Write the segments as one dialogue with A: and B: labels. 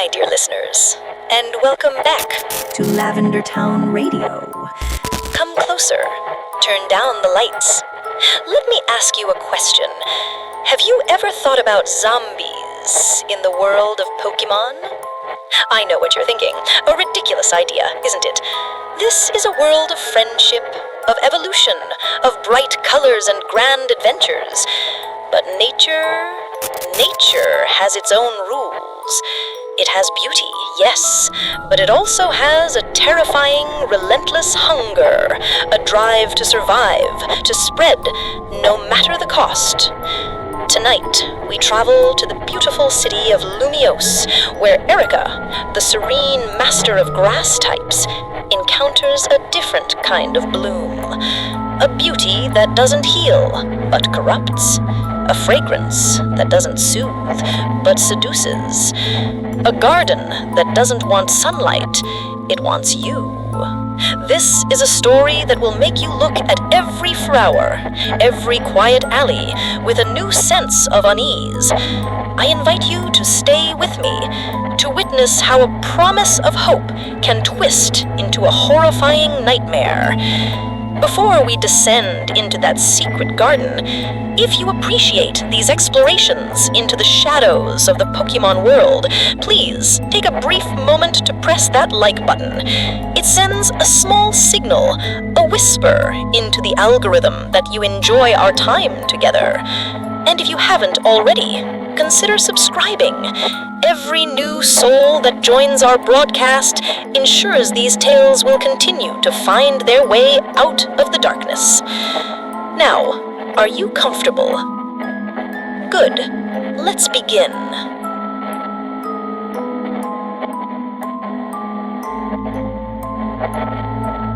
A: my dear listeners, and welcome back
B: to Lavender Town Radio.
A: Come closer, turn down the lights. Let me ask you a question. Have you ever thought about zombies in the world of Pokémon? I know what you're thinking. A ridiculous idea, isn't it? This is a world of friendship, of evolution, of bright colors and grand adventures. But nature has its own rules. It has beauty, yes, but it also has a terrifying, relentless hunger, a drive to survive, to spread, no matter the cost. Tonight, we travel to the beautiful city of Lumiose, where Erika, the serene master of grass types, encounters a different kind of bloom. A beauty that doesn't heal, but corrupts. A fragrance that doesn't soothe, but seduces. A garden that doesn't want sunlight, it wants you. This is a story that will make you look at every flower, every quiet alley, with a new sense of unease. I invite you to stay with me, to witness how a promise of hope can twist into a horrifying nightmare. Before we descend into that secret garden, if you appreciate these explorations into the shadows of the Pokémon world, please take a brief moment to press that like button. It sends a small signal, a whisper, into the algorithm that you enjoy our time together. And if you haven't already, consider subscribing. Every new soul that joins our broadcast ensures these tales will continue to find their way out of the darkness. Now, are you comfortable? Good. Let's begin.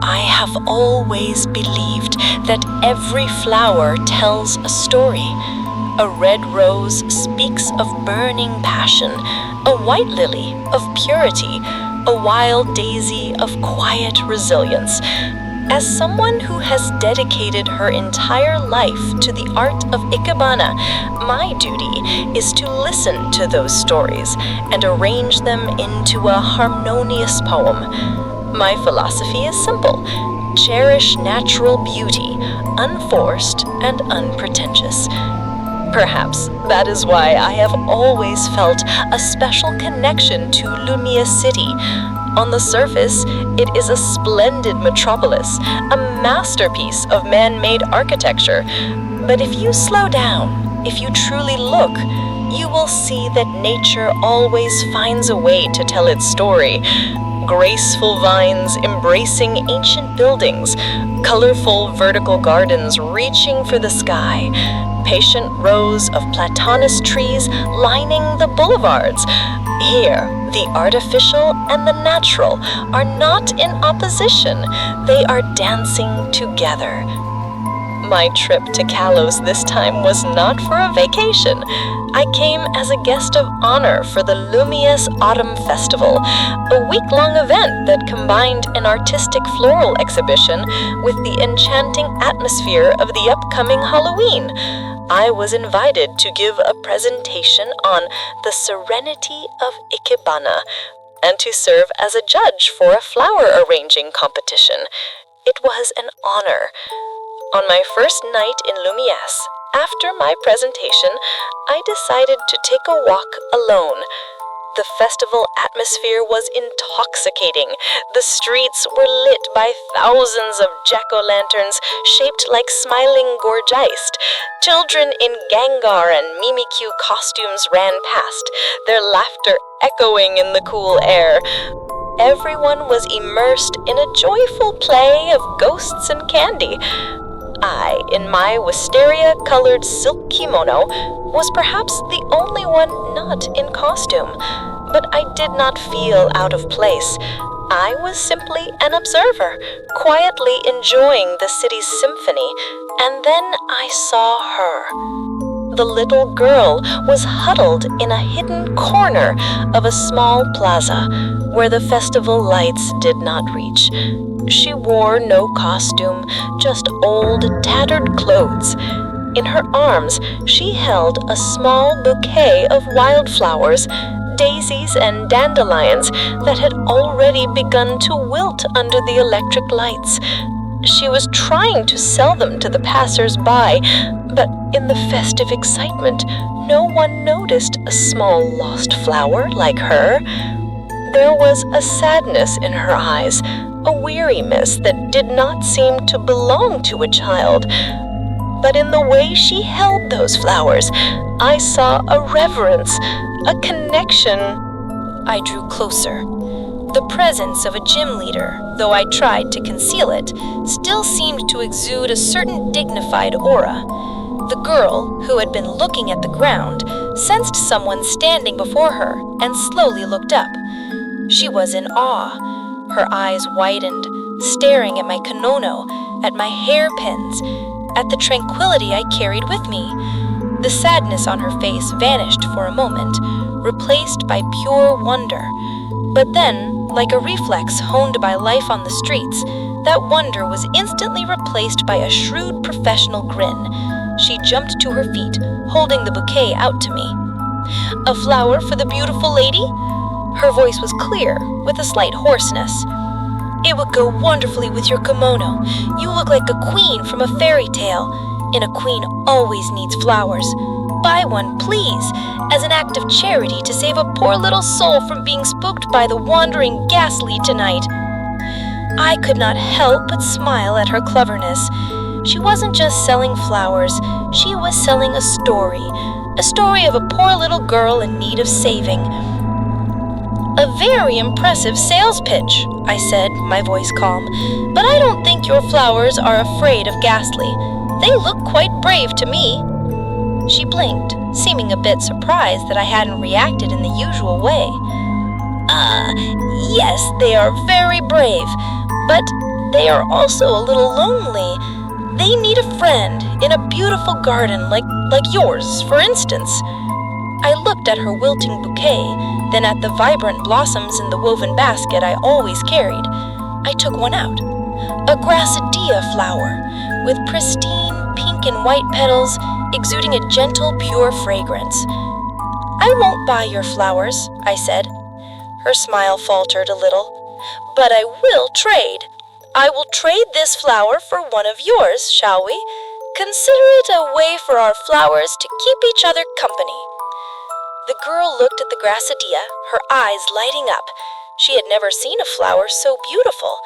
A: I have always believed that every flower tells a story. A red rose speaks of burning passion, a white lily of purity, a wild daisy of quiet resilience. As someone who has dedicated her entire life to the art of Ikebana, my duty is to listen to those stories and arrange them into a harmonious poem. My philosophy is simple. Cherish natural beauty, unforced and unpretentious. Perhaps that is why I have always felt a special connection to Lumiose City. On the surface, it is a splendid metropolis, a masterpiece of man-made architecture. But if you slow down, if you truly look, you will see that nature always finds a way to tell its story. Graceful vines embracing ancient buildings, colorful vertical gardens reaching for the sky, patient rows of platanus trees lining the boulevards. Here, the artificial and the natural are not in opposition. They are dancing together. My trip to Kalos this time was not for a vacation. I came as a guest of honor for the Lumiose Autumn Festival, a week-long event that combined an artistic floral exhibition with the enchanting atmosphere of the upcoming Halloween. I was invited to give a presentation on the serenity of Ikebana and to serve as a judge for a flower arranging competition. It was an honor. On my first night in Lumiose, after my presentation, I decided to take a walk alone. The festival atmosphere was intoxicating. The streets were lit by thousands of jack-o'-lanterns shaped like smiling gorgeist. Children in Gengar and Mimikyu costumes ran past, their laughter echoing in the cool air. Everyone was immersed in a joyful play of ghosts and candy. I, in my wisteria-colored silk kimono, was perhaps the only one not in costume, but I did not feel out of place. I was simply an observer, quietly enjoying the city's symphony, and then I saw her. The little girl was huddled in a hidden corner of a small plaza, where the festival lights did not reach. She wore no costume, just old, tattered clothes. In her arms, she held a small bouquet of wildflowers, daisies and dandelions that had already begun to wilt under the electric lights. She was trying to sell them to the passers-by, but in the festive excitement, no one noticed a small lost flower like her. There was a sadness in her eyes, a weariness that did not seem to belong to a child. But in the way she held those flowers, I saw a reverence, a connection. I drew closer. The presence of a gym leader, though I tried to conceal it, still seemed to exude a certain dignified aura. The girl, who had been looking at the ground, sensed someone standing before her and slowly looked up. She was in awe. Her eyes widened, staring at my kimono, at my hairpins, at the tranquility I carried with me. The sadness on her face vanished for a moment, replaced by pure wonder. But then, like a reflex honed by life on the streets, that wonder was instantly replaced by a shrewd professional grin. She jumped to her feet, holding the bouquet out to me. "A flower for the beautiful lady?" Her voice was clear, with a slight hoarseness. "It would go wonderfully with your kimono. You look like a queen from a fairy tale, and a queen always needs flowers. Buy one, please, as an act of charity to save a poor little soul from being spooked by the wandering ghastly tonight." I could not help but smile at her cleverness. She wasn't just selling flowers, she was selling a story of a poor little girl in need of saving. "A very impressive sales pitch," I said, my voice calm, "but I don't think your flowers are afraid of ghastly. They look quite brave to me." She blinked, seeming a bit surprised that I hadn't reacted in the usual way. Yes, they are very brave, but they are also a little lonely. They need a friend in a beautiful garden like yours, for instance." I looked at her wilting bouquet, then at the vibrant blossoms in the woven basket I always carried. I took one out. A grassidea flower, with pristine pink and white petals exuding a gentle, pure fragrance. "I won't buy your flowers," I said. Her smile faltered a little. "But I will trade. I will trade this flower for one of yours, shall we? Consider it a way for our flowers to keep each other company." The girl looked at the grassidea, her eyes lighting up. She had never seen a flower so beautiful.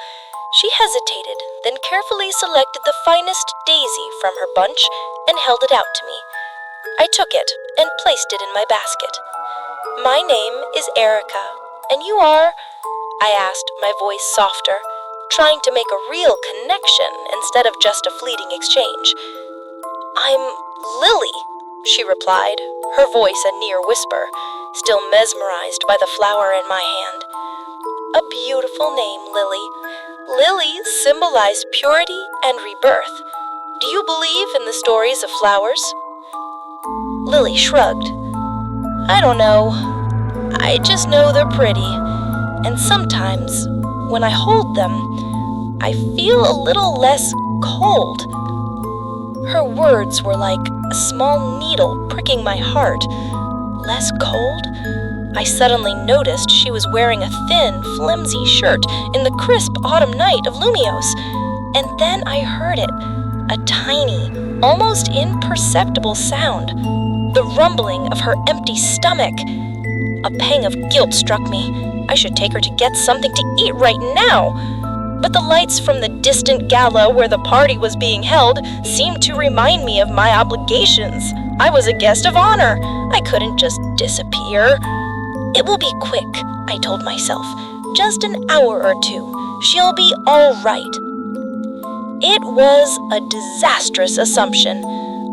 A: She hesitated, then carefully selected the finest daisy from her bunch and held it out to me. I took it and placed it in my basket. "My name is Erika, and you are?" I asked, my voice softer, trying to make a real connection instead of just a fleeting exchange. "I'm Lily," she replied, her voice a near whisper, still mesmerized by the flower in my hand. "A beautiful name, Lily. Lilies symbolize purity and rebirth. Do you believe in the stories of flowers?" Lily shrugged. "I don't know. I just know they're pretty. And sometimes, when I hold them, I feel a little less cold." Her words were like a small needle pricking my heart. Less cold? I suddenly noticed she was wearing a thin, flimsy shirt in the crisp autumn night of Lumiose. And then I heard it, a tiny, almost imperceptible sound, the rumbling of her empty stomach. A pang of guilt struck me. I should take her to get something to eat right now. But the lights from the distant gala where the party was being held seemed to remind me of my obligations. I was a guest of honor. I couldn't just disappear. "It will be quick," I told myself. "Just an hour or two. She'll be all right." It was a disastrous assumption,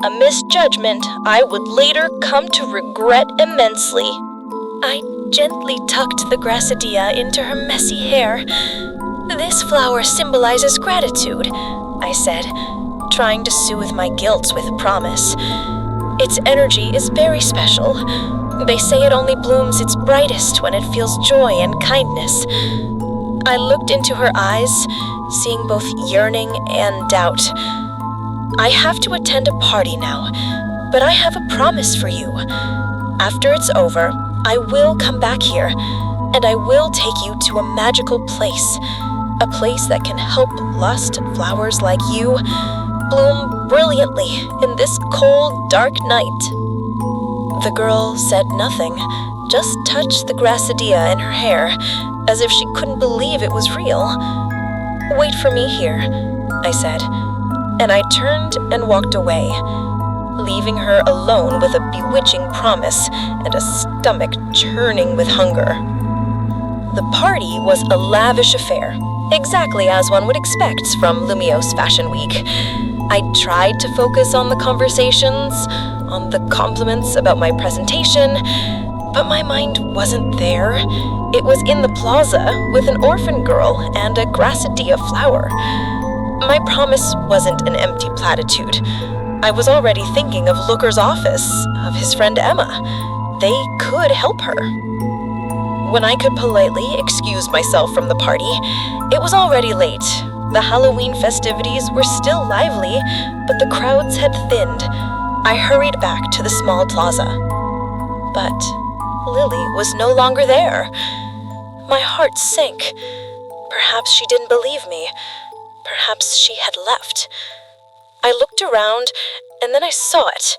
A: a misjudgment I would later come to regret immensely. I gently tucked the grassidea into her messy hair. "This flower symbolizes gratitude," I said, trying to soothe my guilt with a promise. "Its energy is very special. They say it only blooms its brightest when it feels joy and kindness." I looked into her eyes, seeing both yearning and doubt. "I have to attend a party now, but I have a promise for you. After it's over, I will come back here, and I will take you to a magical place. A place that can help lust flowers like you bloom brilliantly in this cold, dark night." The girl said nothing, just touched the grassidea in her hair, as if she couldn't believe it was real. "Wait for me here," I said, and I turned and walked away, leaving her alone with a bewitching promise and a stomach churning with hunger. The party was a lavish affair, exactly as one would expect from Lumiose Fashion Week. I tried to focus on the conversations, on the compliments about my presentation, but my mind wasn't there. It was in the plaza with an orphan girl and a grassidea flower. My promise wasn't an empty platitude. I was already thinking of Looker's office, of his friend Emma. They could help her. When I could politely excuse myself from the party, it was already late. The Halloween festivities were still lively, but the crowds had thinned. I hurried back to the small plaza. But Lily was no longer there. My heart sank. Perhaps she didn't believe me. Perhaps she had left. I looked around, and then I saw it.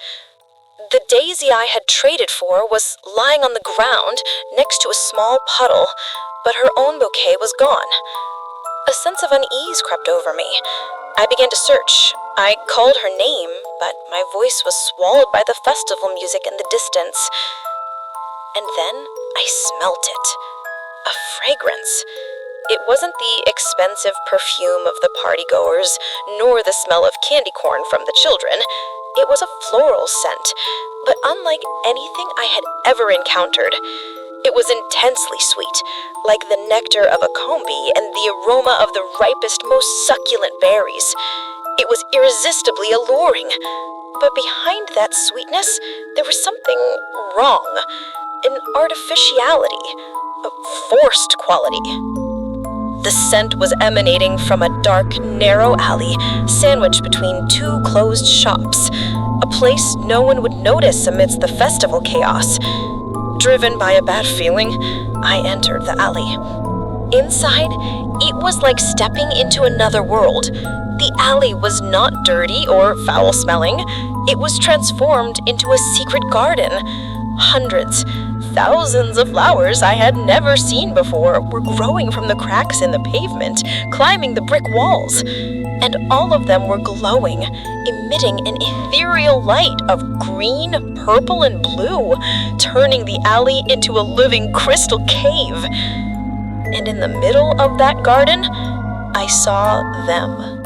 A: The daisy I had traded for was lying on the ground next to a small puddle, but her own bouquet was gone. A sense of unease crept over me. I began to search. I called her name, but my voice was swallowed by the festival music in the distance. And then I smelt it. A fragrance. It wasn't the expensive perfume of the partygoers, nor the smell of candy corn from the children. It was a floral scent, but unlike anything I had ever encountered. It was intensely sweet, like the nectar of a comb bee and the aroma of the ripest, most succulent berries. It was irresistibly alluring, but behind that sweetness, there was something wrong, an artificiality, a forced quality. The scent was emanating from a dark, narrow alley, sandwiched between two closed shops, a place no one would notice amidst the festival chaos. Driven by a bad feeling, I entered the alley. Inside, it was like stepping into another world. The alley was not dirty or foul-smelling. It was transformed into a secret garden. Hundreds, thousands of flowers I had never seen before were growing from the cracks in the pavement, climbing the brick walls. And all of them were glowing, emitting an ethereal light of green, purple, and blue, turning the alley into a living crystal cave. And in the middle of that garden, I saw them.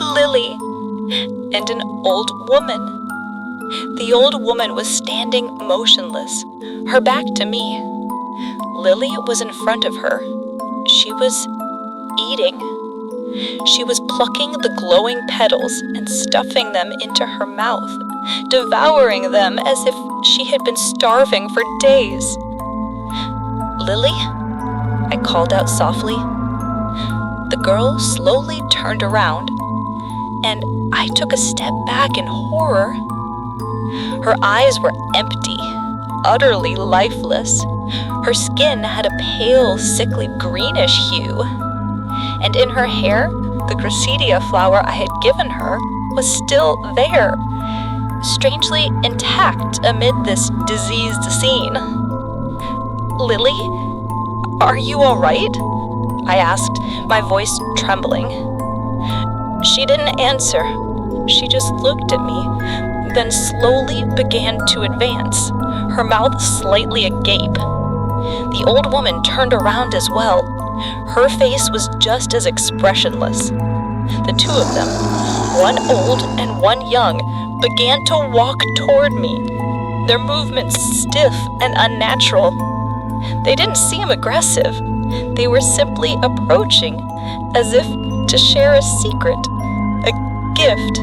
A: Lily and an old woman. The old woman was standing motionless, her back to me. Lily was in front of her. She was eating. She was plucking the glowing petals and stuffing them into her mouth, devouring them as if she had been starving for days. "Lily?" I called out softly. The girl slowly turned around, and I took a step back in horror. Her eyes were empty, utterly lifeless. Her skin had a pale, sickly greenish hue. And in her hair, the grassidea flower I had given her was still there, strangely intact amid this diseased scene. "Lily, are you all right?" I asked, my voice trembling. She didn't answer. She just looked at me, then slowly began to advance, her mouth slightly agape. The old woman turned around as well. Her face was just as expressionless. The two of them, one old and one young, began to walk toward me, their movements stiff and unnatural. They didn't seem aggressive. They were simply approaching, as if to share a secret, a gift.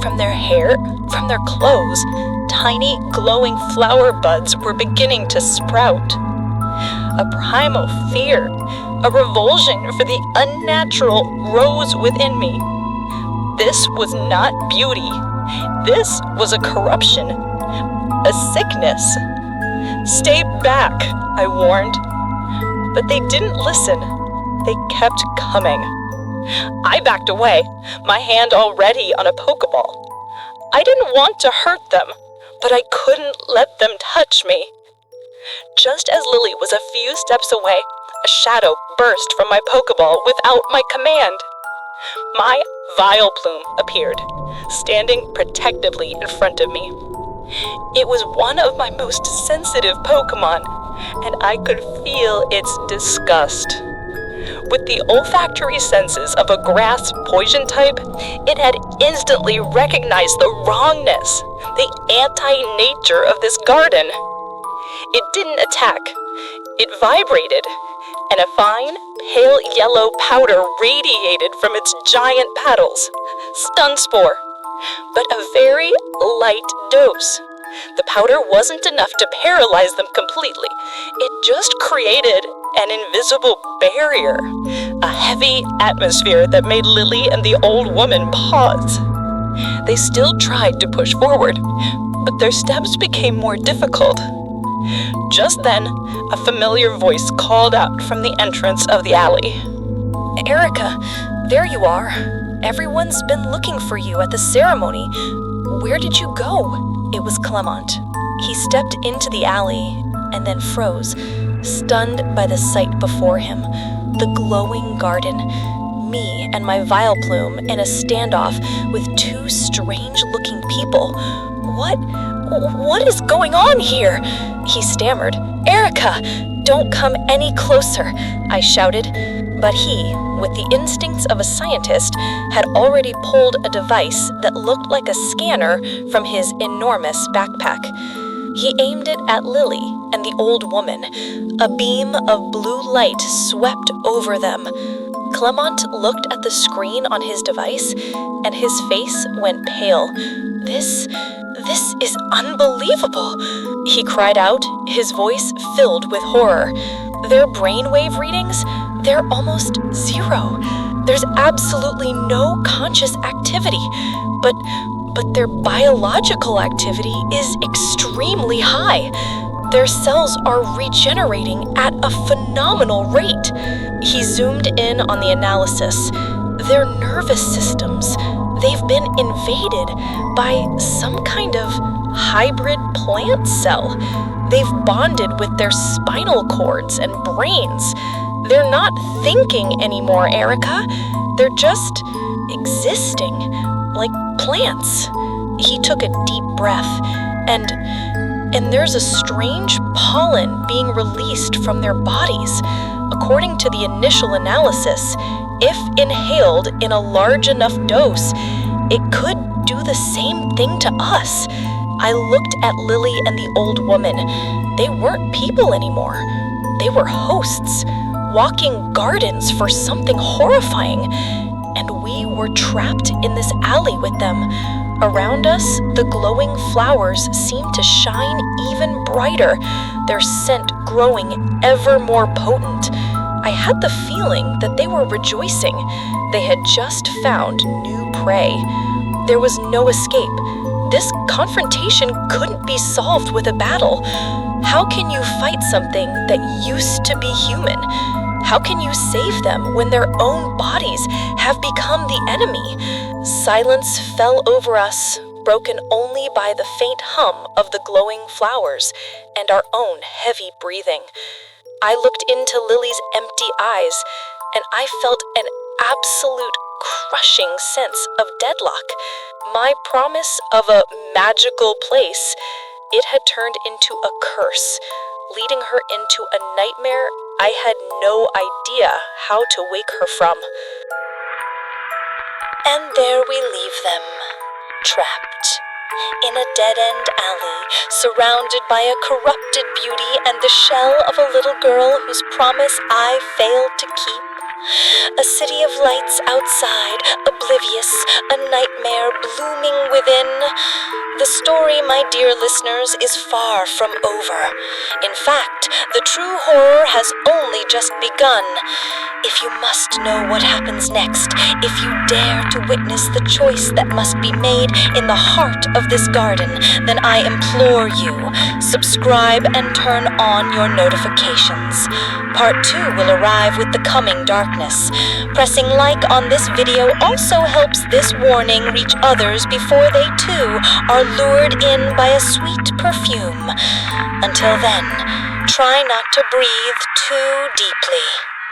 A: From their hair, from their clothes, tiny glowing flower buds were beginning to sprout. A primal fear, a revulsion for the unnatural rose within me. This was not beauty. This was a corruption, a sickness. "Stay back," I warned. But they didn't listen. They kept coming. I backed away, my hand already on a Pokeball. I didn't want to hurt them, but I couldn't let them touch me. Just as Lily was a few steps away, a shadow burst from my Pokeball without my command. My Vileplume appeared, standing protectively in front of me. It was one of my most sensitive Pokémon, and I could feel its disgust. With the olfactory senses of a grass poison type, it had instantly recognized the wrongness, the anti-nature of this garden. It didn't attack. It vibrated, and a fine, pale yellow powder radiated from its giant petals. Stun spore, but a very light dose. The powder wasn't enough to paralyze them completely. It just created an invisible barrier, a heavy atmosphere that made Lily and the old woman pause. They still tried to push forward, but their steps became more difficult. Just then, a familiar voice called out from the entrance of the alley. "Erika, there you are. Everyone's been looking for you at the ceremony. Where did you go?" It was Clement. He stepped into the alley and then froze, stunned by the sight before him. The glowing garden, me and my Vileplume in a standoff with two strange-looking people. What is going on here?" he stammered. "Erika, don't come any closer," I shouted. But he, with the instincts of a scientist, had already pulled a device that looked like a scanner from his enormous backpack. He aimed it at Lily and the old woman. A beam of blue light swept over them. Clement looked at the screen on his device, and his face went pale. This is unbelievable," he cried out, his voice filled with horror. "Their brainwave readings, they're almost zero. There's absolutely no conscious activity, but their biological activity is extremely high. Their cells are regenerating at a phenomenal rate." He zoomed in on the analysis. Their nervous systems, they've been invaded by some kind of hybrid plant cell. They've bonded with their spinal cords and brains. They're not thinking anymore, Erika. They're just existing, like plants. He took a deep breath, and there's a strange pollen being released from their bodies. According to the initial analysis, if inhaled in a large enough dose, it could do the same thing to us. I looked at Lily and the old woman. They weren't people anymore. They were hosts, walking gardens for something horrifying, and we were trapped in this alley with them. Around us, the glowing flowers seemed to shine even brighter, their scent growing ever more potent. I had the feeling that they were rejoicing. They had just found new prey. There was no escape. This confrontation couldn't be solved with a battle. How can you fight something that used to be human? How can you save them when their own bodies have become the enemy? Silence fell over us, broken only by the faint hum of the glowing flowers and our own heavy breathing. I looked into Lily's empty eyes, and I felt an absolute crushing sense of deadlock. My promise of a magical place, it had turned into a curse, leading her into a nightmare I had no idea how to wake her from. And there we leave them, trapped in a dead-end alley, surrounded by a corrupted beauty and the shell of a little girl whose promise I failed to keep. A city of lights outside, oblivious, a nightmare blooming within. The story, my dear listeners, is far from over. In fact, the true horror has only just begun. If you must know what happens next, if you dare to witness the choice that must be made in the heart of this garden, then I implore you, subscribe and turn on your notifications. Part 2 will arrive with the coming darkness. Pressing like on this video also helps this warning reach others before they too are lured in by a sweet perfume. Until then, try not to breathe too deeply.